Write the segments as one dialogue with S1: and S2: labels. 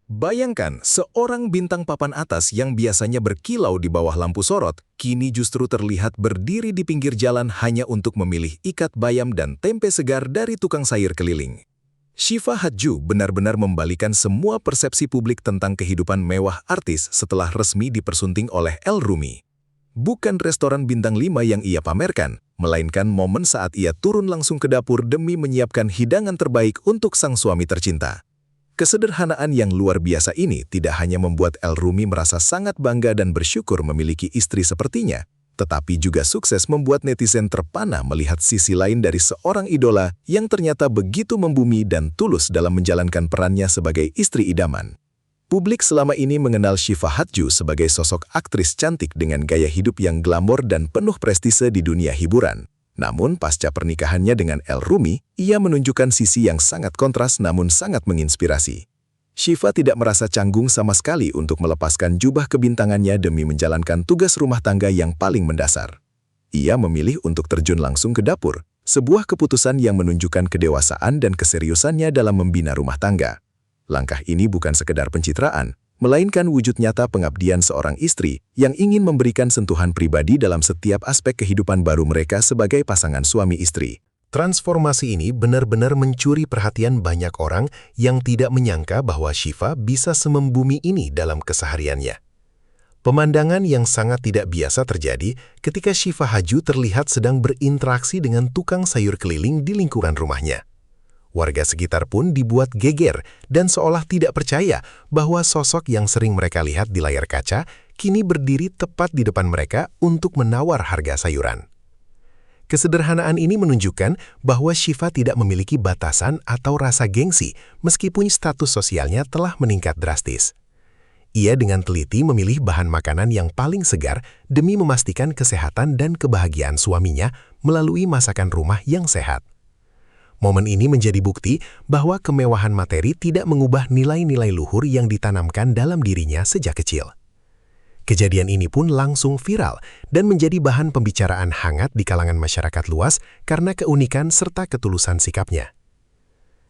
S1: Bayangkan, seorang bintang papan atas yang biasanya berkilau di bawah lampu sorot, kini justru terlihat berdiri di pinggir jalan hanya untuk memilih ikat bayam dan tempe segar dari tukang sayur keliling. Shiva Hadju benar-benar membalikan semua persepsi publik tentang kehidupan mewah artis setelah resmi dipersunting oleh El Rumi. Bukan restoran bintang 5 yang ia pamerkan, melainkan momen saat ia turun langsung ke dapur demi menyiapkan hidangan terbaik untuk sang suami tercinta. Kesederhanaan yang luar biasa ini tidak hanya membuat El Rumi merasa sangat bangga dan bersyukur memiliki istri sepertinya, tetapi juga sukses membuat netizen terpana melihat sisi lain dari seorang idola yang ternyata begitu membumi dan tulus dalam menjalankan perannya sebagai istri idaman. Publik selama ini mengenal Shiva Hadju sebagai sosok aktris cantik dengan gaya hidup yang glamor dan penuh prestise di dunia hiburan. Namun, pasca pernikahannya dengan El Rumi, ia menunjukkan sisi yang sangat kontras namun sangat menginspirasi. Shiva tidak merasa canggung sama sekali untuk melepaskan jubah kebintangannya demi menjalankan tugas rumah tangga yang paling mendasar. Ia memilih untuk terjun langsung ke dapur, sebuah keputusan yang menunjukkan kedewasaan dan keseriusannya dalam membina rumah tangga. Langkah ini bukan sekedar pencitraan, melainkan wujud nyata pengabdian seorang istri yang ingin memberikan sentuhan pribadi dalam setiap aspek kehidupan baru mereka sebagai pasangan suami istri.
S2: Transformasi ini benar-benar mencuri perhatian banyak orang yang tidak menyangka bahwa Shiva bisa semembumi ini dalam kesehariannya. Pemandangan yang sangat tidak biasa terjadi ketika Shiva Hadju terlihat sedang berinteraksi dengan tukang sayur keliling di lingkungan rumahnya. Warga sekitar pun dibuat geger dan seolah tidak percaya bahwa sosok yang sering mereka lihat di layar kaca kini berdiri tepat di depan mereka untuk menawar harga sayuran. Kesederhanaan ini menunjukkan bahwa Shiva tidak memiliki batasan atau rasa gengsi meskipun status sosialnya telah meningkat drastis. Ia dengan teliti memilih bahan makanan yang paling segar demi memastikan kesehatan dan kebahagiaan suaminya melalui masakan rumah yang sehat. Momen ini menjadi bukti bahwa kemewahan materi tidak mengubah nilai-nilai luhur yang ditanamkan dalam dirinya sejak kecil. Kejadian ini pun langsung viral dan menjadi bahan pembicaraan hangat di kalangan masyarakat luas karena keunikan serta ketulusan sikapnya.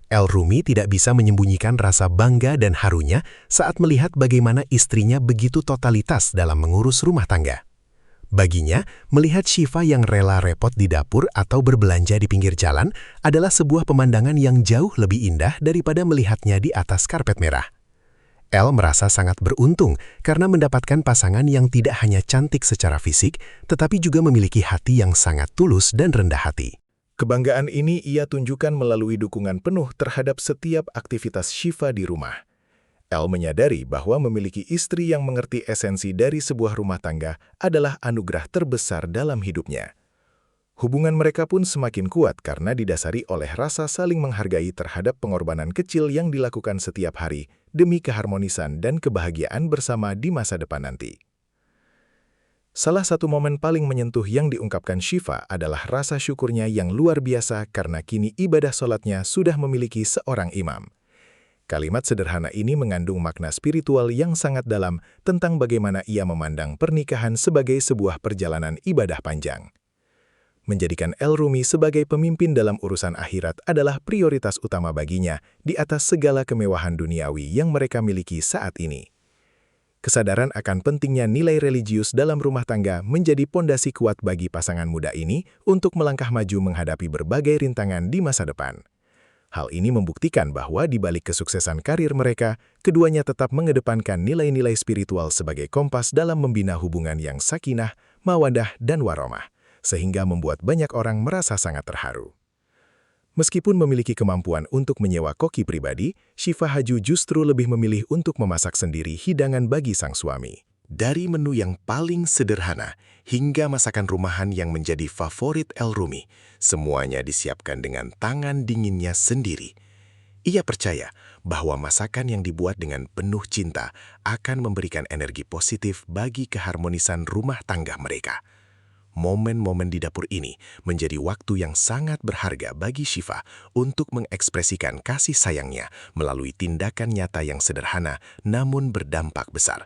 S2: El Rumi tidak bisa menyembunyikan rasa bangga dan harunya saat melihat bagaimana istrinya begitu totalitas dalam mengurus rumah tangga. Baginya, melihat Shiva yang rela repot di dapur atau berbelanja di pinggir jalan adalah sebuah pemandangan yang jauh lebih indah daripada melihatnya di atas karpet merah. El merasa sangat beruntung karena mendapatkan pasangan yang tidak hanya cantik secara fisik, tetapi juga memiliki hati yang sangat tulus dan rendah hati.
S1: Kebanggaan ini ia tunjukkan melalui dukungan penuh terhadap setiap aktivitas Shiva di rumah. El menyadari bahwa memiliki istri yang mengerti esensi dari sebuah rumah tangga adalah anugerah terbesar dalam hidupnya. Hubungan mereka pun semakin kuat karena didasari oleh rasa saling menghargai terhadap pengorbanan kecil yang dilakukan setiap hari demi keharmonisan dan kebahagiaan bersama di masa depan nanti. Salah satu momen paling menyentuh yang diungkapkan Shiva adalah rasa syukurnya yang luar biasa karena kini ibadah sholatnya sudah memiliki seorang imam. Kalimat sederhana ini mengandung makna spiritual yang sangat dalam tentang bagaimana ia memandang pernikahan sebagai sebuah perjalanan ibadah panjang. Menjadikan El Rumi sebagai pemimpin dalam urusan akhirat adalah prioritas utama baginya di atas segala kemewahan duniawi yang mereka miliki saat ini. Kesadaran akan pentingnya nilai religius dalam rumah tangga menjadi pondasi kuat bagi pasangan muda ini untuk melangkah maju menghadapi berbagai rintangan di masa depan. Hal ini membuktikan bahwa di balik kesuksesan karir mereka, keduanya tetap mengedepankan nilai-nilai spiritual sebagai kompas dalam membina hubungan yang sakinah, mawaddah, dan warahmah, sehingga membuat banyak orang merasa sangat terharu. Meskipun memiliki kemampuan untuk menyewa koki pribadi, Shiva Hadju justru lebih memilih untuk memasak sendiri hidangan bagi sang suami. Dari menu yang paling sederhana hingga masakan rumahan yang menjadi favorit El Rumi, semuanya disiapkan dengan tangan dinginnya sendiri. Ia percaya bahwa masakan yang dibuat dengan penuh cinta akan memberikan energi positif bagi keharmonisan rumah tangga mereka. Momen-momen di dapur ini menjadi waktu yang sangat berharga bagi Shiva untuk mengekspresikan kasih sayangnya melalui tindakan nyata yang sederhana namun berdampak besar.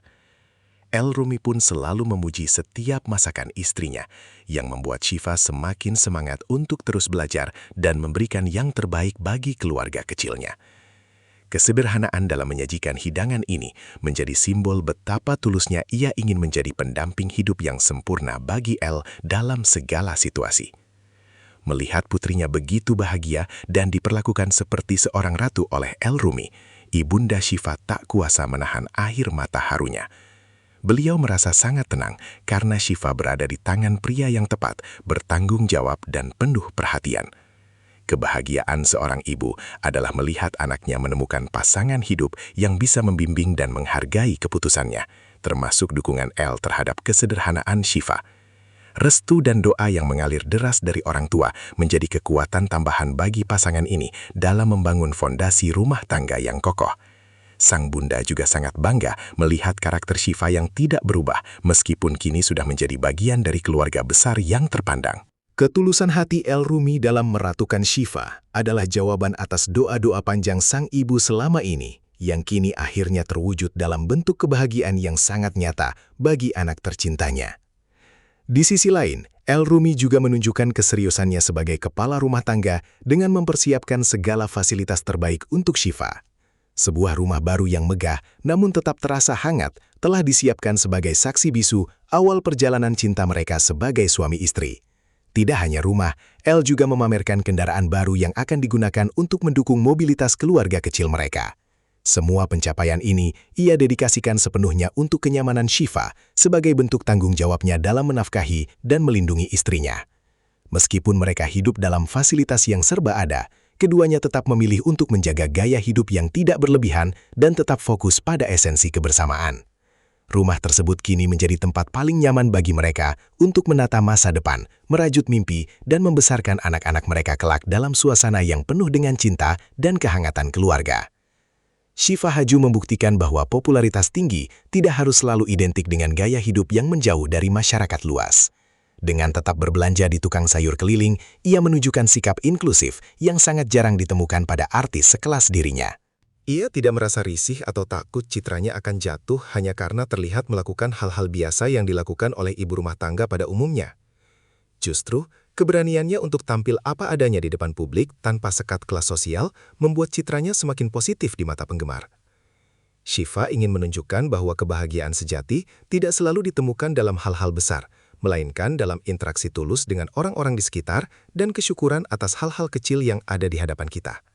S1: El Rumi pun selalu memuji setiap masakan istrinya, yang membuat Shiva semakin semangat untuk terus belajar dan memberikan yang terbaik bagi keluarga kecilnya.
S2: Kesederhanaan dalam menyajikan hidangan ini menjadi simbol betapa tulusnya ia ingin menjadi pendamping hidup yang sempurna bagi Elle dalam segala situasi. Melihat putrinya begitu bahagia dan diperlakukan seperti seorang ratu oleh Elle Rumi, Ibunda Syifa tak kuasa menahan air mata harunya. Beliau merasa sangat tenang karena Syifa berada di tangan pria yang tepat, bertanggung jawab dan penuh perhatian. Kebahagiaan seorang ibu adalah melihat anaknya menemukan pasangan hidup yang bisa membimbing dan menghargai keputusannya, termasuk dukungan Elle terhadap kesederhanaan Syifa. Restu dan doa yang mengalir deras dari orang tua menjadi kekuatan tambahan bagi pasangan ini dalam membangun fondasi rumah tangga yang kokoh. Sang bunda juga sangat bangga melihat karakter Syifa yang tidak berubah meskipun kini sudah menjadi bagian dari keluarga besar yang terpandang.
S1: Ketulusan hati Elle Rumi dalam meratukan Syifa adalah jawaban atas doa-doa panjang sang ibu selama ini, yang kini akhirnya terwujud dalam bentuk kebahagiaan yang sangat nyata bagi anak tercintanya. Di sisi lain, Elle Rumi juga menunjukkan keseriusannya sebagai kepala rumah tangga dengan mempersiapkan segala fasilitas terbaik untuk Syifa. Sebuah rumah baru yang megah namun tetap terasa hangat telah disiapkan sebagai saksi bisu awal perjalanan cinta mereka sebagai suami istri. Tidak hanya rumah, Elle juga memamerkan kendaraan baru yang akan digunakan untuk mendukung mobilitas keluarga kecil mereka. Semua pencapaian ini ia dedikasikan sepenuhnya untuk kenyamanan Syifa sebagai bentuk tanggung jawabnya dalam menafkahi dan melindungi istrinya. Meskipun mereka hidup dalam fasilitas yang serba ada, keduanya tetap memilih untuk menjaga gaya hidup yang tidak berlebihan dan tetap fokus pada esensi kebersamaan. Rumah tersebut kini menjadi tempat paling nyaman bagi mereka untuk menata masa depan, merajut mimpi, dan membesarkan anak-anak mereka kelak dalam suasana yang penuh dengan cinta dan kehangatan keluarga. Syifa Haju membuktikan bahwa popularitas tinggi tidak harus selalu identik dengan gaya hidup yang menjauh dari masyarakat luas. Dengan tetap berbelanja di tukang sayur keliling, ia menunjukkan sikap inklusif yang sangat jarang ditemukan pada artis sekelas dirinya.
S2: Ia tidak merasa risih atau takut citranya akan jatuh hanya karena terlihat melakukan hal-hal biasa yang dilakukan oleh ibu rumah tangga pada umumnya. Justru, keberaniannya untuk tampil apa adanya di depan publik tanpa sekat kelas sosial membuat citranya semakin positif di mata penggemar. Syifa ingin menunjukkan bahwa kebahagiaan sejati tidak selalu ditemukan dalam hal-hal besar, melainkan dalam interaksi tulus dengan orang-orang di sekitar dan kesyukuran atas hal-hal kecil yang ada di hadapan kita.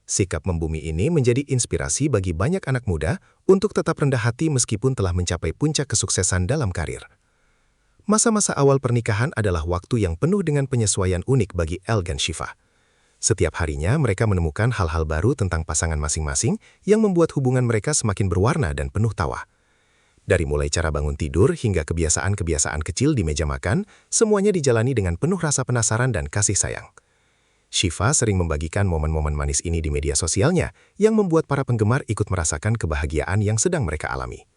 S2: Sikap membumi ini menjadi inspirasi bagi banyak anak muda untuk tetap rendah hati meskipun telah mencapai puncak kesuksesan dalam karir. Masa-masa awal pernikahan adalah waktu yang penuh dengan penyesuaian unik bagi Elle dan Syifa. Setiap harinya mereka menemukan hal-hal baru tentang pasangan masing-masing yang membuat hubungan mereka semakin berwarna dan penuh tawa. Dari mulai cara bangun tidur hingga kebiasaan-kebiasaan kecil di meja makan, semuanya dijalani dengan penuh rasa penasaran dan kasih sayang. Syifa sering membagikan momen-momen manis ini di media sosialnya yang membuat para penggemar ikut merasakan kebahagiaan yang sedang mereka alami.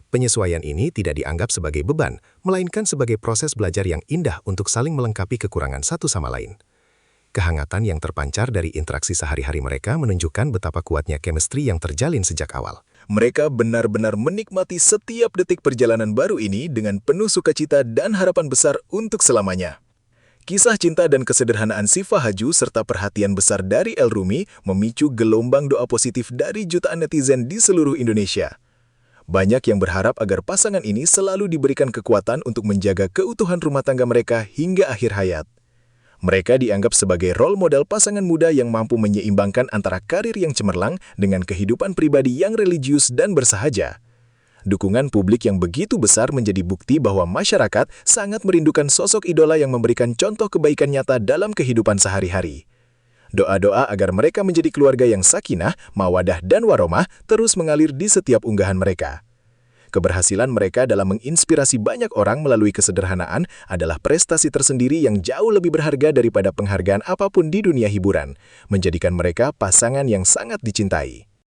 S2: Penyesuaian ini tidak dianggap sebagai beban, melainkan sebagai proses belajar yang indah untuk saling melengkapi kekurangan satu sama lain. Kehangatan yang terpancar dari interaksi sehari-hari mereka menunjukkan betapa kuatnya chemistry yang terjalin sejak awal.
S1: Mereka benar-benar menikmati setiap detik perjalanan baru ini dengan penuh sukacita dan harapan besar untuk selamanya. Kisah cinta dan kesederhanaan Syifa Haju serta perhatian besar dari Elle Rumi memicu gelombang doa positif dari jutaan netizen di seluruh Indonesia. Banyak yang berharap agar pasangan ini selalu diberikan kekuatan untuk menjaga keutuhan rumah tangga mereka hingga akhir hayat. Mereka dianggap sebagai role model pasangan muda yang mampu menyeimbangkan antara karir yang cemerlang dengan kehidupan pribadi yang religius dan bersahaja. Dukungan publik yang begitu besar menjadi bukti bahwa masyarakat sangat merindukan sosok idola yang memberikan contoh kebaikan nyata dalam kehidupan sehari-hari. Doa-doa agar mereka menjadi keluarga yang sakinah, mawadah, dan warahmah terus mengalir di setiap unggahan mereka. Keberhasilan mereka dalam menginspirasi banyak orang melalui kesederhanaan adalah prestasi tersendiri yang jauh lebih berharga daripada penghargaan apapun di dunia hiburan, menjadikan mereka pasangan yang sangat dicintai.